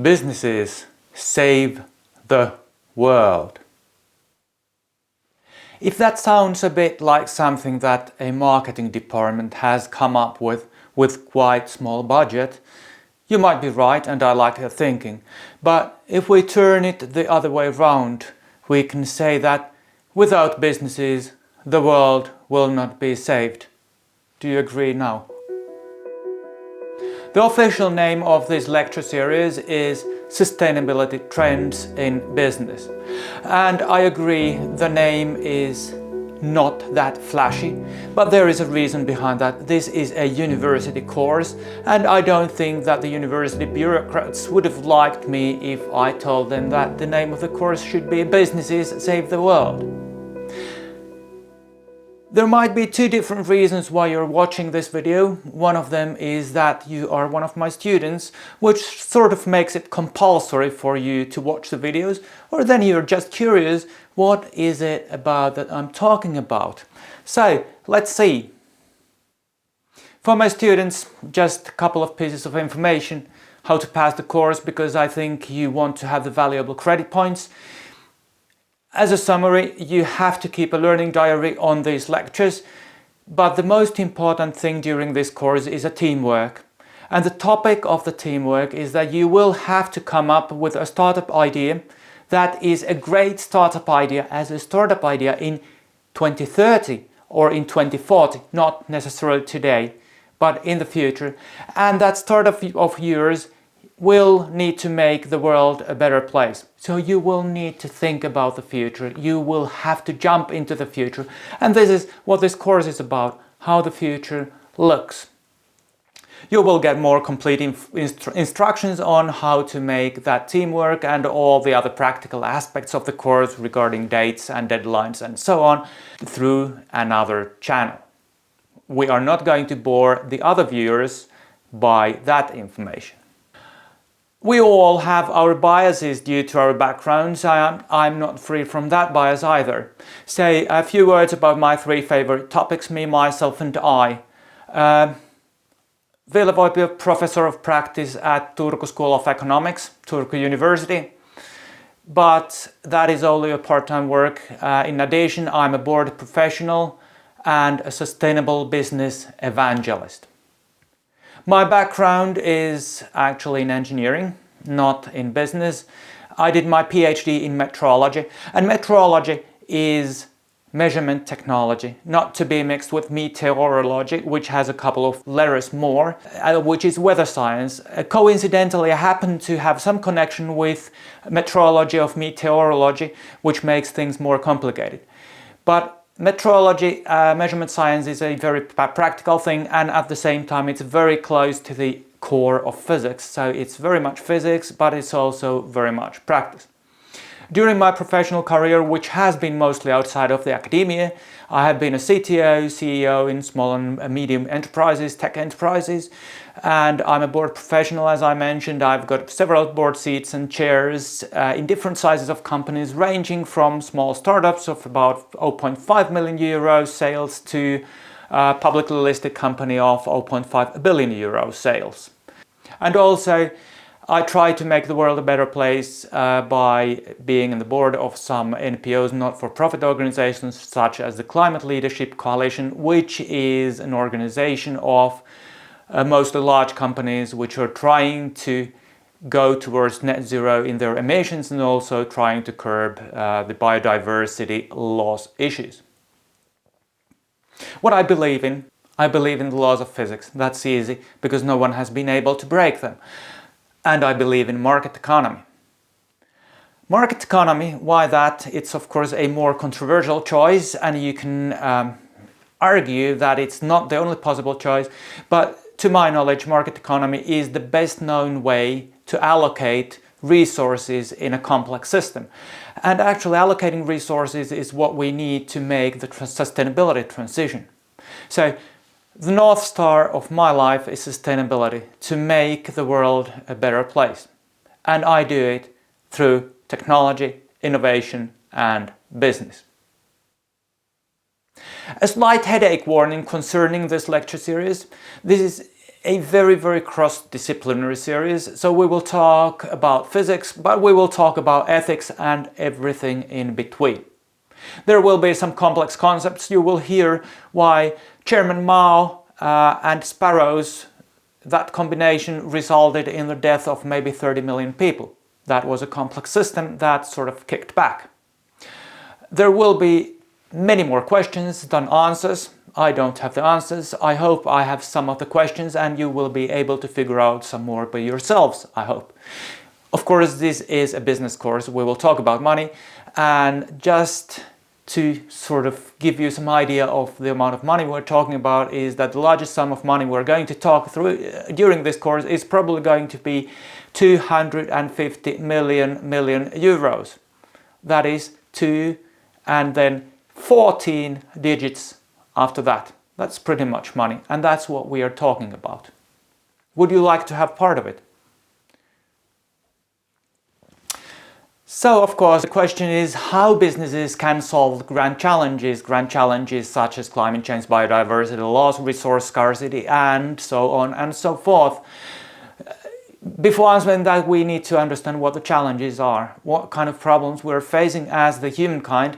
Businesses save the world. If that sounds a bit like something that a marketing department has come up with quite small budget, you might be right, and I like your thinking. But if we turn it the other way around, we can say that without businesses, the world will not be saved. Do you agree now? The official name of this lecture series is Sustainability Trends in Business. And I agree, the name is not that flashy, but there is a reason behind that. This is a university course, and I don't think that the university bureaucrats would have liked me if I told them that the name of the course should be Businesses Save the World. There might be two different reasons why you're watching this video. One of them is that you are one of my students, which sort of makes it compulsory for you to watch the videos, or then you're just curious, what is it about that I'm talking about? So, let's see. For my students, just a couple of pieces of information, how to pass the course, because I think you want to have the valuable credit points. As a summary, you have to keep a learning diary on these lectures, but the most important thing during this course is a teamwork. And the topic of the teamwork is that you will have to come up with a startup idea that is a great startup idea as a startup idea in 2030 or in 2040, not necessarily today, but in the future. And that startup of yours will need to make the world a better place. So you will need to think about the future. You will have to jump into the future. And this is what this course is about, how the future looks. You will get more complete instructions on how to make that teamwork and all the other practical aspects of the course regarding dates and deadlines and so on through another channel. We are not going to bore the other viewers by that information. We all have our biases due to our backgrounds. I'm not free from that bias either. Say a few words about my three favorite topics, me, myself and I. Ville Voipio, Professor of Practice at Turku School of Economics, Turku University. But that is only a part-time work. In addition, I'm a board professional and a sustainable business evangelist. My background is actually in engineering, not in business. I did my PhD in metrology, and metrology is measurement technology, not to be mixed with meteorology, which has a couple of letters more, which is weather science. Coincidentally, I happen to have some connection with metrology of meteorology, which makes things more complicated. But metrology, measurement science, is a very practical thing, and at the same time it's very close to the core of physics. So it's very much physics, but it's also very much practice. During my professional career, which has been mostly outside of the academia, I have been a CTO, CEO in small and medium enterprises, tech enterprises, and I'm a board professional, as I mentioned. I've got several board seats and chairs in different sizes of companies, ranging from small startups of about 0.5 million euro sales to a publicly listed company of 0.5 billion euro sales. And also, I try to make the world a better place by being in the board of some NPOs, not-for-profit organizations, such as the Climate Leadership Coalition, which is an organization of mostly large companies which are trying to go towards net zero in their emissions and also trying to curb the biodiversity loss issues. What I believe in the laws of physics. That's easy, because no one has been able to break them. And I believe in market economy. Market economy, why that? It's of course a more controversial choice, and you can argue that it's not the only possible choice, but to my knowledge, market economy is the best known way to allocate resources in a complex system. And actually allocating resources is what we need to make the sustainability transition. So the North Star of my life is sustainability, to make the world a better place. And I do it through technology, innovation and business. A slight headache warning concerning this lecture series. This is a very, very cross-disciplinary series. So we will talk about physics, but we will talk about ethics and everything in between. There will be some complex concepts. You will hear why Chairman Mao and sparrows, that combination resulted in the death of maybe 30 million people. That was a complex system that sort of kicked back. There will be many more questions than answers. I don't have the answers. I hope I have some of the questions and you will be able to figure out some more by yourselves, I hope. Of course, this is a business course. We will talk about money, and just to sort of give you some idea of the amount of money we're talking about is that the largest sum of money we're going to talk through during this course is probably going to be 250 million euros. That is 2 and then 14 digits after that. That's pretty much money, and that's what we are talking about. Would you like to have part of it? So, of course, the question is how businesses can solve grand challenges such as climate change, biodiversity loss, resource scarcity, and so on and so forth. Before answering that, we need to understand what the challenges are, what kind of problems we're facing as the humankind.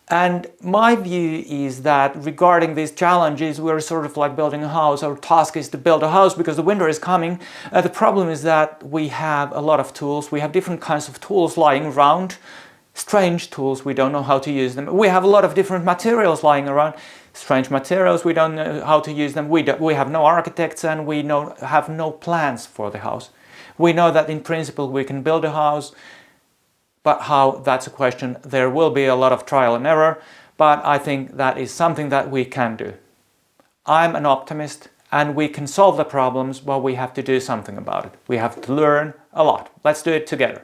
And my view is that regarding these challenges, we're sort of like building a house. Our task is to build a house because the winter is coming. The problem is that we have a lot of tools. We have different kinds of tools lying around. Strange tools, we don't know how to use them. We have a lot of different materials lying around. Strange materials, we don't know how to use them. We have no architects and we have no plans for the house. We know that in principle we can build a house. But how, that's a question. There will be a lot of trial and error, but I think that is something that we can do. I'm an optimist and we can solve the problems, but we have to do something about it. We have to learn a lot. Let's do it together.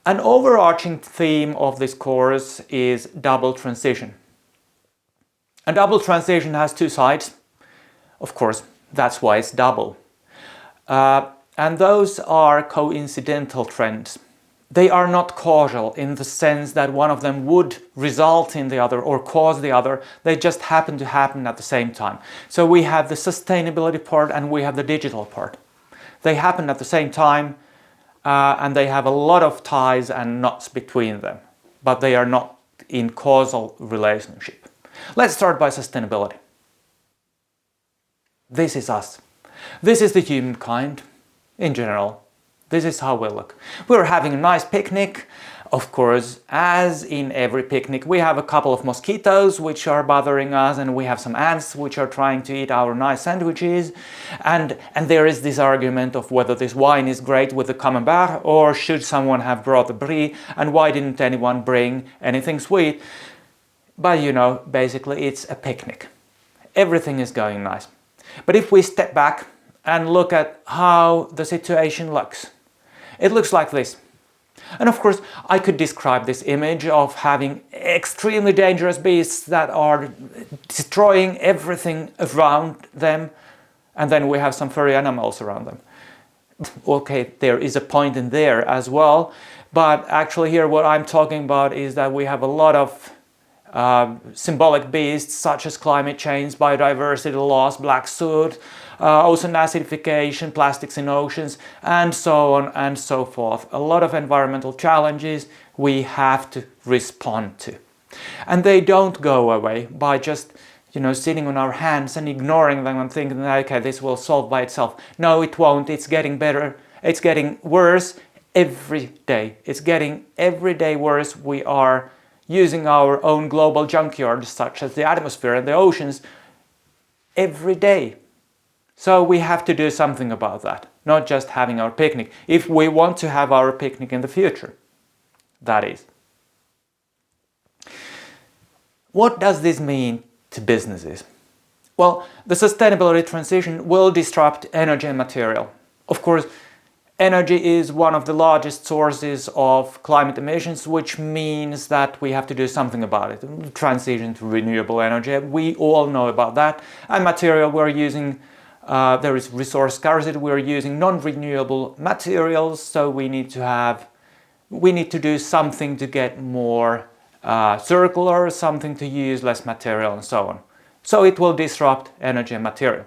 An overarching theme of this course is double transition. A double transition has two sides. Of course, that's why it's double. And those are coincidental trends. They are not causal in the sense that one of them would result in the other or cause the other. They just happen to happen at the same time. So we have the sustainability part and we have the digital part. They happen at the same time and they have a lot of ties and knots between them, but they are not in causal relationship. Let's start by sustainability. This is us. This is the humankind. In general, this is how we look. We're having a nice picnic. Of course, as in every picnic, we have a couple of mosquitoes which are bothering us, and we have some ants which are trying to eat our nice sandwiches. And there is this argument of whether this wine is great with the camembert, or should someone have brought the brie, and why didn't anyone bring anything sweet? But you know, basically it's a picnic. Everything is going nice. But if we step back and look at how the situation looks. It looks like this. And of course, I could describe this image of having extremely dangerous beasts that are destroying everything around them, and then we have some furry animals around them. Okay, there is a point in there as well, but actually here what I'm talking about is that we have a lot of symbolic beasts such as climate change, biodiversity loss, black soot, ozone acidification, plastics in oceans, and so on and so forth. A lot of environmental challenges we have to respond to. And they don't go away by just, sitting on our hands and ignoring them and thinking, okay, this will solve by itself. No, it won't. It's getting better. It's getting worse every day. It's getting every day worse. We are using our own global junkyards, such as the atmosphere and the oceans, every day. So we have to do something about that, not just having our picnic, if we want to have our picnic in the future. That is. What does this mean to businesses? Well, the sustainability transition will disrupt energy and material. Of course, energy is one of the largest sources of climate emissions, which means that we have to do something about it. Transition to renewable energy, we all know about that. And material we're using, there is resource scarcity, we're using non-renewable materials, so we need to do something to get more circular, something to use less material and so on. So it will disrupt energy and material.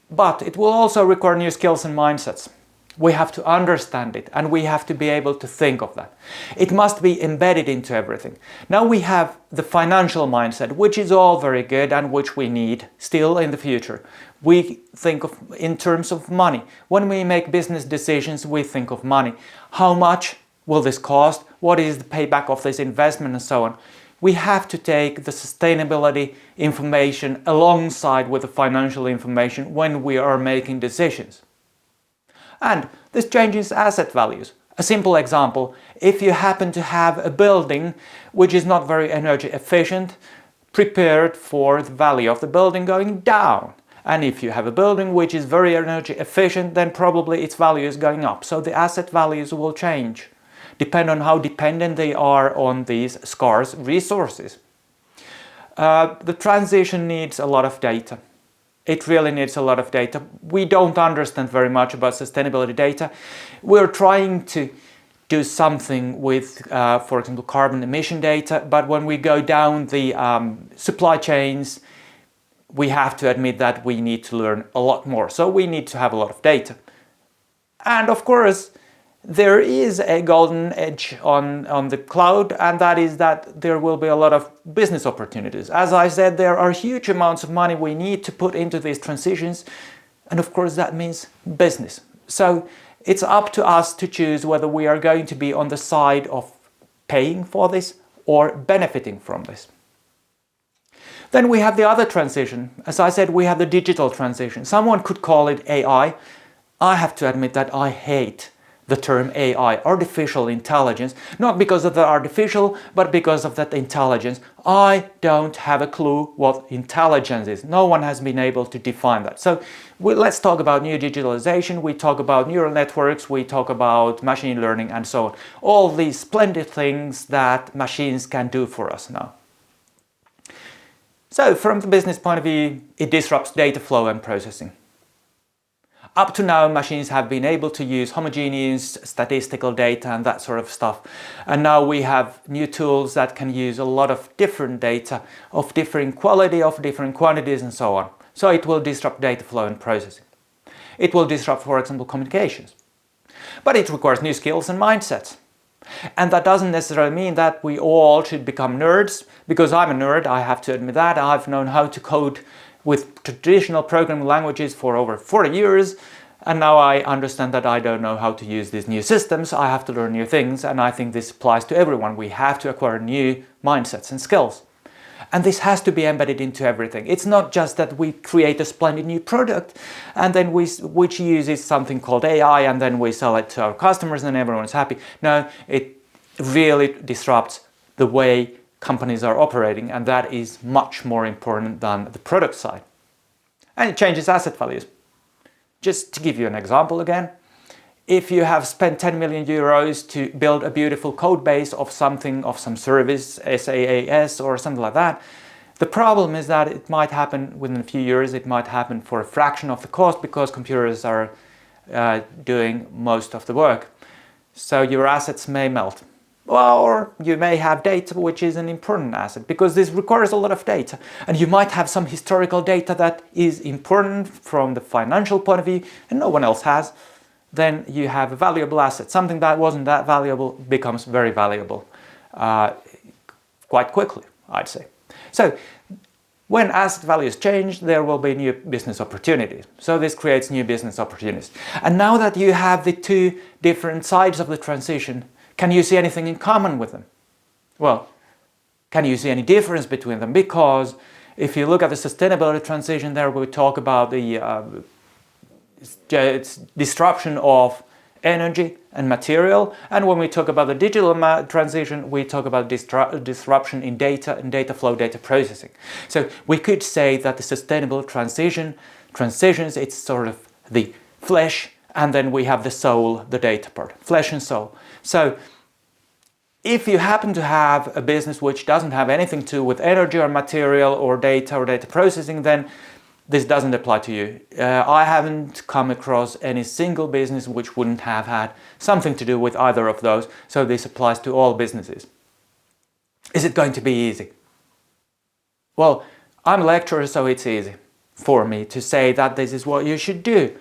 But it will also require new skills and mindsets. We have to understand it and we have to be able to think of that. It must be embedded into everything. Now we have the financial mindset, which is all very good and which we need still in the future. We think of in terms of money. When we make business decisions, we think of money. How much will this cost? What is the payback of this investment and so on? We have to take the sustainability information alongside with the financial information when we are making decisions. And this changes asset values. A simple example, if you happen to have a building which is not very energy efficient, prepared for the value of the building going down. And if you have a building which is very energy efficient, then probably its value is going up. So the asset values will change, depend on how dependent they are on these scarce resources. The transition needs a lot of data. It really needs a lot of data. We don't understand very much about sustainability data. We're trying to do something with, for example, carbon emission data, but when we go down the supply chains, we have to admit that we need to learn a lot more. So we need to have a lot of data. And of course, there is a golden edge on the cloud, and that is that there will be a lot of business opportunities. As I said, there are huge amounts of money we need to put into these transitions, and of course that means business. So it's up to us to choose whether we are going to be on the side of paying for this or benefiting from this. Then we have the other transition. As I said, we have the digital transition. Someone could call it AI. I have to admit that I hate the term AI, artificial intelligence, not because of the artificial, but because of that intelligence. I don't have a clue what intelligence is. No one has been able to define that. So let's talk about new digitalization, we talk about neural networks, we talk about machine learning and so on. All these splendid things that machines can do for us now. So from the business point of view, it disrupts data flow and processing. Up to now, machines have been able to use homogeneous statistical data and that sort of stuff. And now we have new tools that can use a lot of different data of different quality, of different quantities and so on. So it will disrupt data flow and processing. It will disrupt, for example, communications. But it requires new skills and mindsets. And that doesn't necessarily mean that we all should become nerds, because I'm a nerd, I have to admit that. I've known how to code with traditional programming languages for over 40 years, and now I understand that I don't know how to use these new systems. I have to learn new things, and I think this applies to everyone. We have to acquire new mindsets and skills. And this has to be embedded into everything. It's not just that we create a splendid new product and then which uses something called AI and then we sell it to our customers and everyone's happy. No, it really disrupts the way companies are operating, and that is much more important than the product side. And it changes asset values. Just to give you an example again, if you have spent 10 million euros to build a beautiful code base of something, of some service, SaaS or something like that, the problem is that it might happen within a few years, it might happen for a fraction of the cost because computers are doing most of the work. So your assets may melt. Well, or you may have data which is an important asset, because this requires a lot of data. And you might have some historical data that is important from the financial point of view and no one else has. Then you have a valuable asset. Something that wasn't that valuable becomes very valuable quite quickly, I'd say. So when asset values change, there will be new business opportunities. So this creates new business opportunities. And now that you have the two different sides of the transition, can you see anything in common with them? Well, can you see any difference between them? Because if you look at the sustainability transition, there we talk about the disruption of energy and material. And when we talk about the digital transition, we talk about disruption in data and data flow, data processing. So we could say that the sustainable transitions, it's sort of the flesh, and then we have the soul, the data part, flesh and soul. So if you happen to have a business which doesn't have anything to do with energy or material or data processing, then this doesn't apply to you. I haven't come across any single business which wouldn't have had something to do with either of those, so this applies to all businesses. Is it going to be easy? Well, I'm a lecturer, so it's easy for me to say that this is what you should do.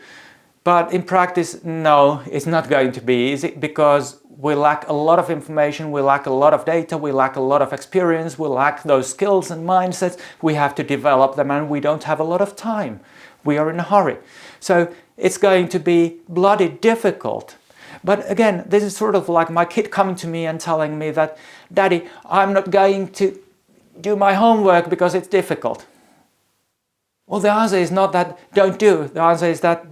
But in practice, no, it's not going to be easy because we lack a lot of information, we lack a lot of data, we lack a lot of experience, we lack those skills and mindsets. We have to develop them and we don't have a lot of time. We are in a hurry. So it's going to be bloody difficult. But again, this is sort of like my kid coming to me and telling me that, Daddy, I'm not going to do my homework because it's difficult. Well, the answer is not that don't do. The answer is that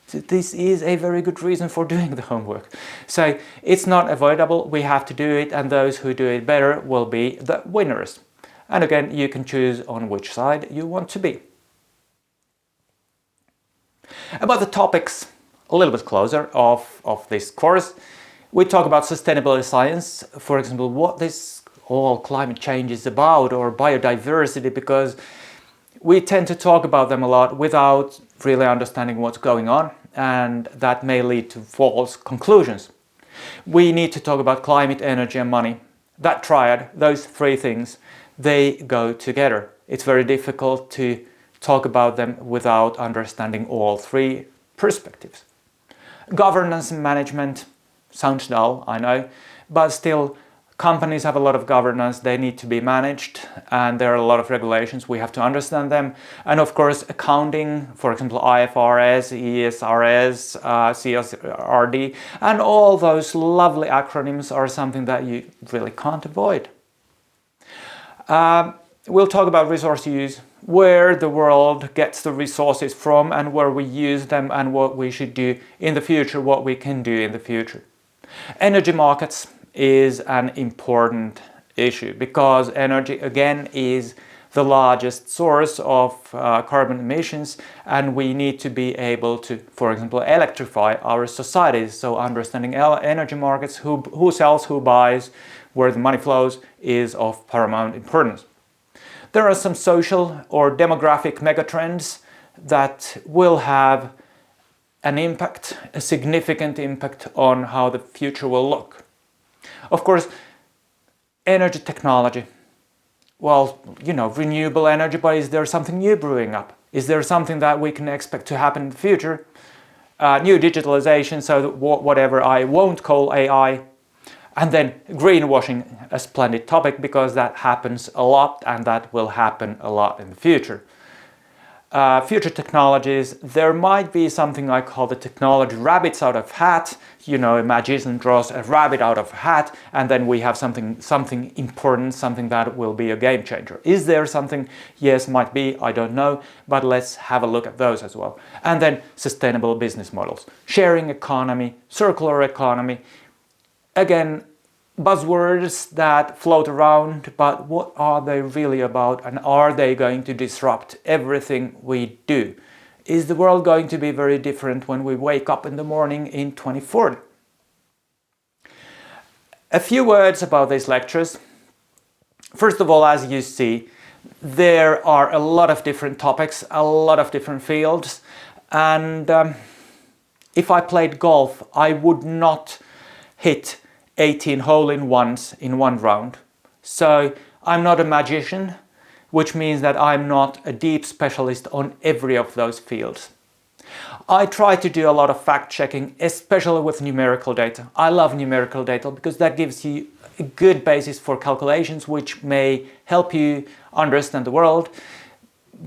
this is a very good reason for doing the homework. So it's not avoidable. We have to do it, and those who do it better will be the winners. And again, you can choose on which side you want to be. About the topics a little bit closer of this course, we talk about sustainability science, for example, what this all climate change is about, or biodiversity, because we tend to talk about them a lot without really understanding what's going on, and that may lead to false conclusions. We need to talk about climate, energy and money. That triad, those three things, they go together. It's very difficult to talk about them without understanding all three perspectives. Governance and management sounds dull, I know, but still companies have a lot of governance, they need to be managed, and there are a lot of regulations, we have to understand them. And of course accounting, for example IFRS, ESRS, CSRD, and all those lovely acronyms are something that you really can't avoid. We'll talk about resource use, where the world gets the resources from and where we use them and what we should do in the future, what we can do in the future. Energy markets is an important issue because energy again is the largest source of carbon emissions, and we need to be able to, for example, electrify our societies. So understanding energy markets, who sells, who buys, where the money flows, is of paramount importance. There are some social or demographic megatrends that will have an impact, a significant impact on how the future will look. Of course, energy technology. Well, you know, renewable energy, but is there something new brewing up? Is there something that we can expect to happen in the future? New digitalization, so whatever I won't call AI. And then greenwashing, a splendid topic because that happens a lot and that will happen a lot in the future. Future technologies, there might be something I call the technology rabbits out of hat. You know, a magician draws a rabbit out of a hat and then we have something important, something that will be a game changer. Is there something? Yes, might be, I don't know, but let's have a look at those as well. And then sustainable business models, sharing economy, circular economy. Again, buzzwords that float around, but what are they really about, and are they going to disrupt everything we do? Is the world going to be very different when we wake up in the morning in 2040? A few words about these lectures. First of all, as you see, there are a lot of different topics, a lot of different fields, and if I played golf, I would not hit 18 hole-in-ones in one round. So I'm not a magician, which means that I'm not a deep specialist on every of those fields. I try to do a lot of fact-checking, especially with numerical data. I love numerical data because that gives you a good basis for calculations which may help you understand the world.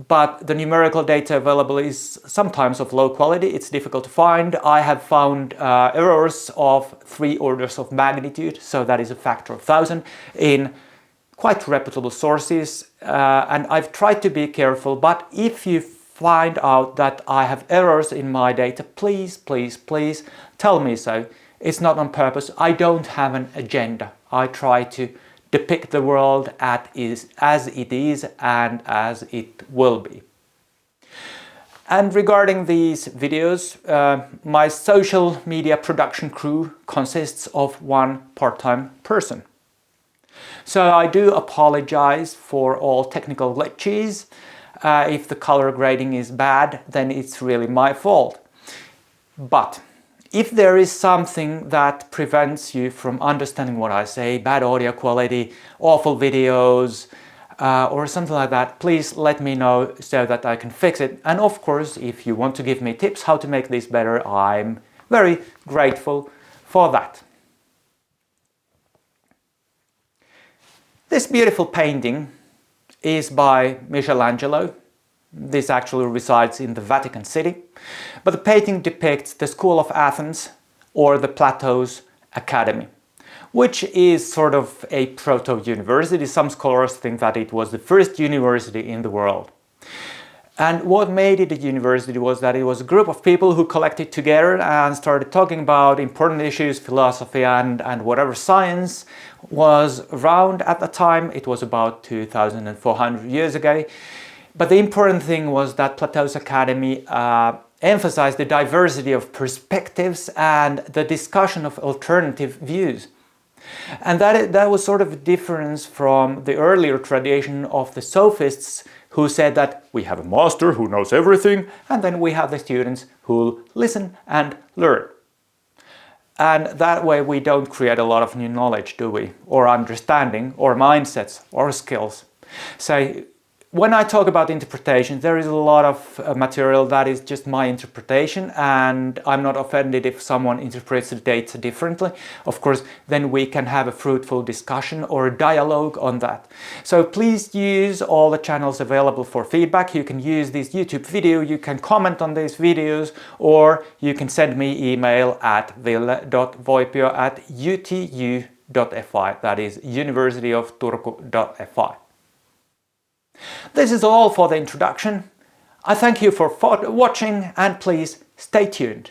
But the numerical data available is sometimes of low quality, it's difficult to find. I have found errors of 3 orders of magnitude, so that is a factor of 1,000, in quite reputable sources. And I've tried to be careful, but if you find out that I have errors in my data, please, please, please tell me so. It's not on purpose, I don't have an agenda. I try to depict the world as it is and as it will be. And regarding these videos, my social media production crew consists of 1 part-time person. So I do apologize for all technical glitches. If the color grading is bad, then it's really my fault. But if there is something that prevents you from understanding what I say, bad audio quality, awful videos, or something like that, please let me know so that I can fix it. And of course, if you want to give me tips how to make this better, I'm very grateful for that. This beautiful painting is by Michelangelo. This actually resides in the Vatican City. But the painting depicts the School of Athens, or the Plato's Academy, which is sort of a proto-university. Some scholars think that it was the first university in the world. And what made it a university was that it was a group of people who collected together and started talking about important issues, philosophy and whatever science was around at the time. It was about 2,400 years ago. But the important thing was that Plato's Academy emphasized the diversity of perspectives and the discussion of alternative views. And that was sort of a difference from the earlier tradition of the sophists, who said that we have a master who knows everything, and then we have the students who listen and learn. And that way we don't create a lot of new knowledge, do we? Or understanding, or mindsets, or skills. So when I talk about interpretation, there is a lot of material that is just my interpretation, and I'm not offended if someone interprets the data differently. Of course, then we can have a fruitful discussion or a dialogue on that. So please use all the channels available for feedback. You can use this YouTube video, you can comment on these videos, or you can send me email at ville.voipio@utu.fi, that is universityofturku.fi. This is all for the introduction. I thank you for watching, and please stay tuned.